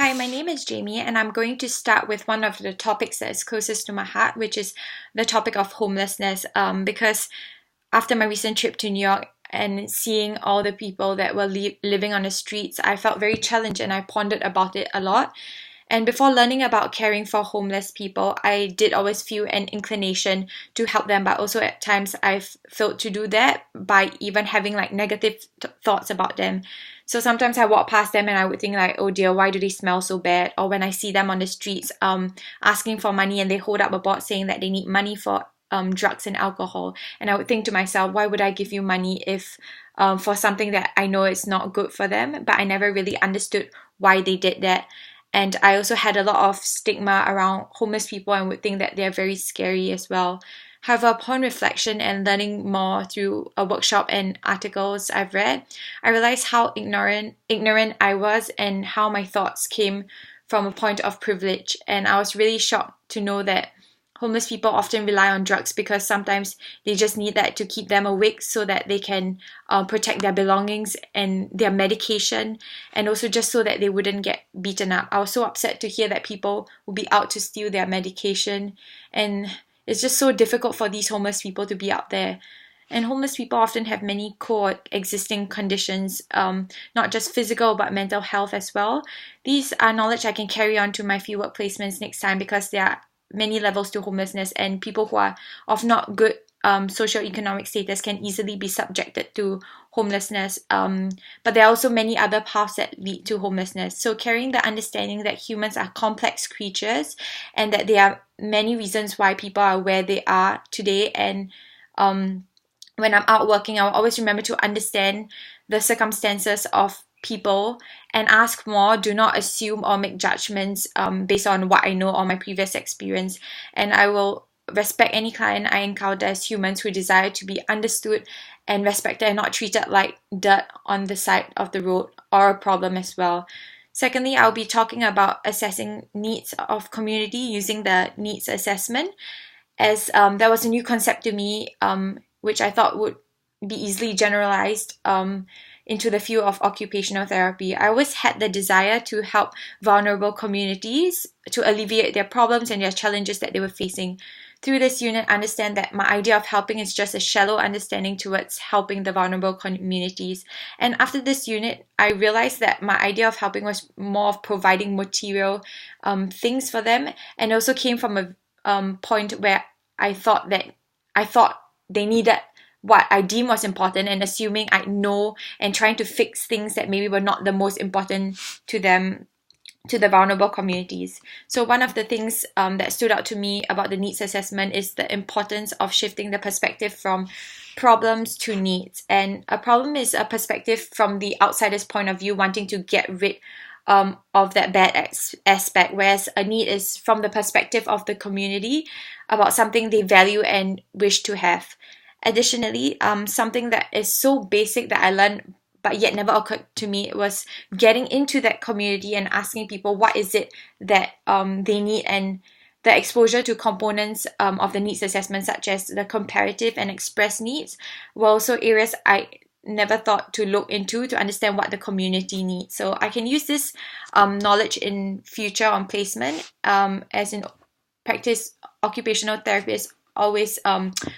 Hi, my name is Jamie, and I'm going to start with one of the topics that is closest to my heart, which is the topic of homelessness. Because after my recent trip to New York and seeing all the people that were living on the streets, I felt very challenged and I pondered about it a lot. And before learning about caring for homeless people, I did always feel an inclination to help them, but also at times I've failed to do that by even having like negative thoughts about them. So sometimes I walk past them and I would think like, oh dear, why do they smell so bad? Or when I see them on the streets asking for money and they hold up a board saying that they need money for drugs and alcohol. And I would think to myself, why would I give you money if for something that I know is not good for them? But I never really understood why they did that. And I also had a lot of stigma around homeless people and would think that they're very scary as well. However, upon reflection and learning more through a workshop and articles I've read, I realized how ignorant I was and how my thoughts came from a point of privilege. And I was really shocked to know that homeless people often rely on drugs because sometimes they just need that to keep them awake so that they can protect their belongings and their medication, and also just so that they wouldn't get beaten up. I was so upset to hear that people would be out to steal their medication, and it's just so difficult for these homeless people to be out there. And homeless people often have many coexisting conditions, not just physical but mental health as well. These are knowledge I can carry on to my fieldwork placements next time, because there are many levels to homelessness, and people who are of not good socioeconomic status can easily be subjected to homelessness. But there are also many other paths that lead to homelessness. So carrying the understanding that humans are complex creatures and that there are many reasons why people are where they are today. And when I'm out working, I'll always remember to understand the circumstances of people and ask more. Do not assume or make judgments based on what I know or my previous experience. And I will respect any client I encounter as humans who desire to be understood and respected and not treated like dirt on the side of the road or a problem as well. Secondly, I'll be talking about assessing needs of community using the needs assessment, as that was a new concept to me, which I thought would be easily generalized into the field of occupational therapy. I always had the desire to help vulnerable communities to alleviate their problems and their challenges that they were facing. Through this unit, I understand that my idea of helping is just a shallow understanding towards helping the vulnerable communities. And after this unit, I realized that my idea of helping was more of providing material things for them, and also came from a point where I thought they needed what I deem was important, and assuming I know and trying to fix things that maybe were not the most important to them, to the vulnerable communities. So one of the things that stood out to me about the needs assessment is the importance of shifting the perspective from problems to needs. And a problem is a perspective from the outsider's point of view, wanting to get rid of that bad aspect, whereas a need is from the perspective of the community about something they value and wish to have. Additionally, something that is so basic that I learned but yet never occurred to me was getting into that community and asking people what is it that they need, and the exposure to components of the needs assessment, such as the comparative and express needs, were also areas I never thought to look into to understand what the community needs. So I can use this knowledge in future on placement, as in practice occupational therapists always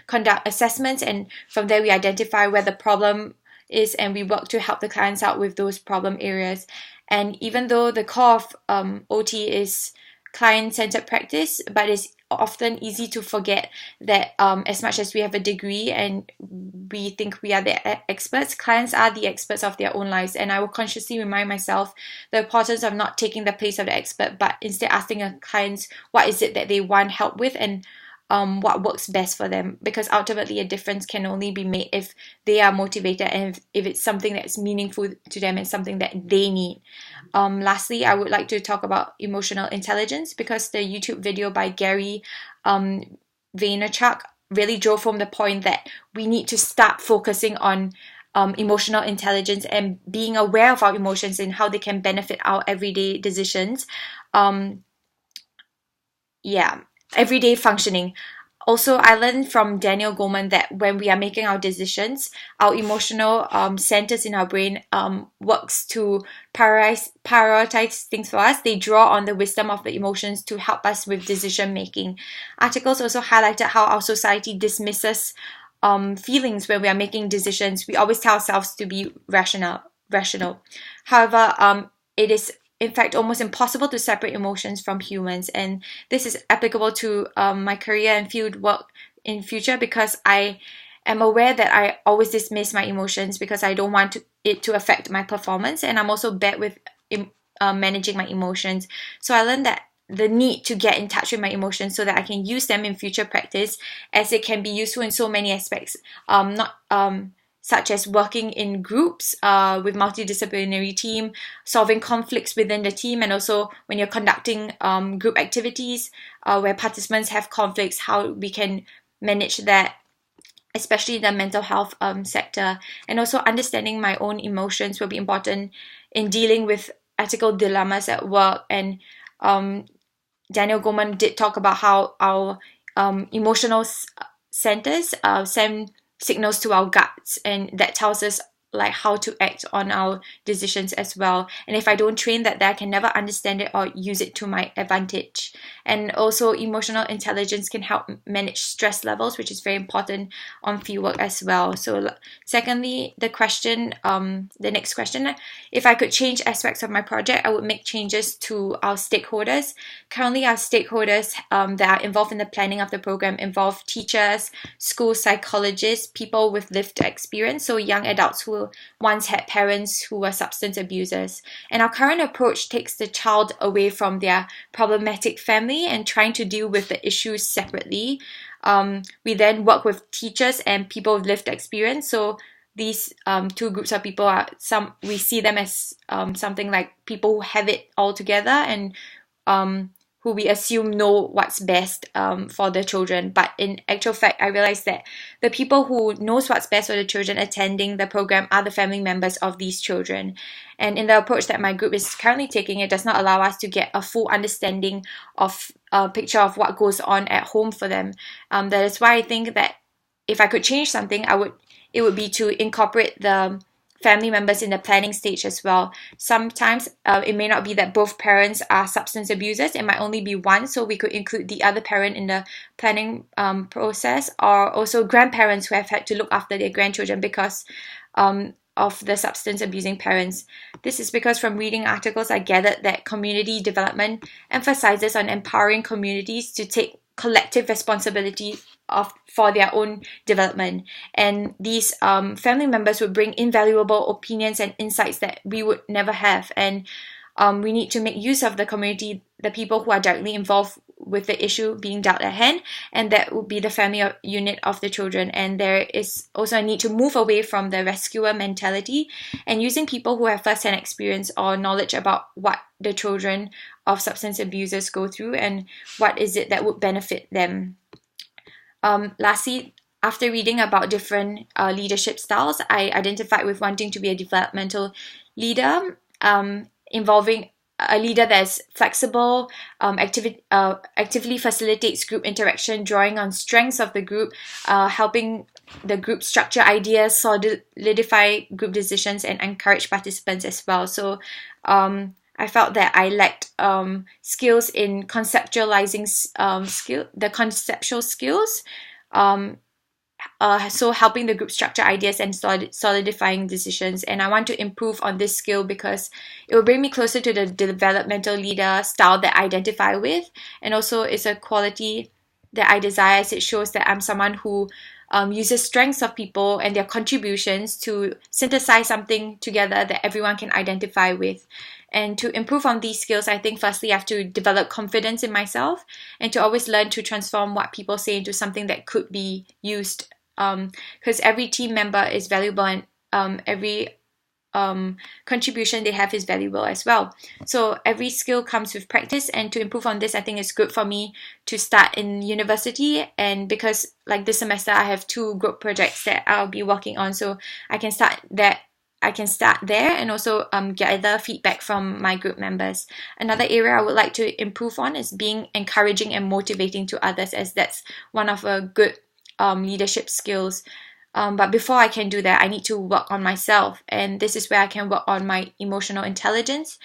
conduct assessments, and from there we identify where the problem is and we work to help the clients out with those problem areas. And even though the core of OT is client-centered practice, but it's often easy to forget that as much as we have a degree and we think we are the experts, clients are the experts of their own lives. And I will consciously remind myself the importance of not taking the place of the expert, but instead asking a clients what is it that they want help with, and what works best for them, because ultimately a difference can only be made if they are motivated and if it's something that's meaningful to them and something that they need. Lastly, I would like to talk about emotional intelligence, because the YouTube video by Gary Vaynerchuk really drove home the point that we need to start focusing on emotional intelligence and being aware of our emotions and how they can benefit our everyday decisions. Everyday functioning. Also, I learned from Daniel Goleman that when we are making our decisions, our emotional centers in our brain works to prioritize things for us. They draw on the wisdom of the emotions to help us with decision making. Articles also highlighted how our society dismisses feelings when we are making decisions. We always tell ourselves to be rational. However, it is in fact almost impossible to separate emotions from humans, and this is applicable to my career and field work in future, because I am aware that I always dismiss my emotions because I don't want it to affect my performance, and I'm also bad with managing my emotions. So I learned that the need to get in touch with my emotions so that I can use them in future practice, as it can be useful in so many aspects, such as working in groups with multidisciplinary team, solving conflicts within the team, and also when you're conducting group activities where participants have conflicts, how we can manage that, especially the mental health sector. And also understanding my own emotions will be important in dealing with ethical dilemmas at work. And Daniel Goleman did talk about how our emotional centers send signals to our guts, and that tells us like how to act on our decisions as well. And if I don't train that, then I can never understand it or use it to my advantage. And also emotional intelligence can help manage stress levels, which is very important on fieldwork as well. So secondly, the next question, if I could change aspects of my project, I would make changes to our stakeholders. Currently, our stakeholders that are involved in the planning of the program involve teachers, school psychologists, people with lived experience, so young adults who once had parents who were substance abusers. And our current approach takes the child away from their problematic family and trying to deal with the issues separately. We then work with teachers and people with lived experience. So these two groups of people we see them as something like people who have it all together, and who we assume know what's best for the children. But in actual fact, I realized that the people who knows what's best for the children attending the program are the family members of these children. And in the approach that my group is currently taking, it does not allow us to get a full understanding of a picture of what goes on at home for them. That is why I think that if I could change something, it would be to incorporate the family members in the planning stage as well. Sometimes it may not be that both parents are substance abusers, it might only be one, so we could include the other parent in the planning process, or also grandparents who have had to look after their grandchildren because of the substance abusing parents. This is because from reading articles, I gathered that community development emphasizes on empowering communities to take collective responsibility for their own development, and these family members would bring invaluable opinions and insights that we would never have. And we need to make use of the community, the people who are directly involved with the issue being dealt at hand, and that would be the family unit of the children. And there is also a need to move away from the rescuer mentality and using people who have first-hand experience or knowledge about what the children of substance abusers go through and what is it that would benefit them. Lastly, after reading about different leadership styles, I identified with wanting to be a developmental leader, involving a leader that's flexible, actively facilitates group interaction, drawing on strengths of the group, helping the group structure ideas, solidify group decisions, and encourage participants as well. So I felt that I lacked skills in conceptualizing the conceptual skills, so helping the group structure ideas and solidifying decisions. And I want to improve on this skill because it will bring me closer to the developmental leader style that I identify with, and also it's a quality that I desire, as it shows that I'm someone who uses strengths of people and their contributions to synthesize something together that everyone can identify with. And to improve on these skills, I think firstly I have to develop confidence in myself and to always learn to transform what people say into something that could be used, because every team member is valuable, and every contribution they have is valuable as well. So every skill comes with practice, and to improve on this, I think it's good for me to start in university. And because like this semester I have 2 group projects that I'll be working on, so I can start that I can start there and also gather feedback from my group members. Another area I would like to improve on is being encouraging and motivating to others, as that's one of a good leadership skills. But before I can do that, I need to work on myself, and this is where I can work on my emotional intelligence.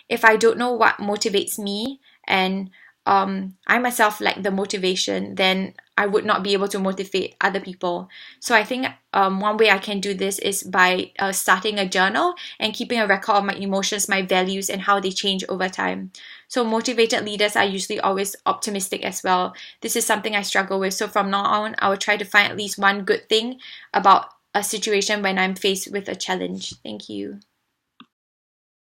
If I don't know what motivates me, and I myself lack the motivation, then I would not be able to motivate other people. So I think one way I can do this is by starting a journal and keeping a record of my emotions, my values, and how they change over time. So motivated leaders are usually always optimistic as well. This is something I struggle with. So from now on, I will try to find at least one good thing about a situation when I'm faced with a challenge. Thank you.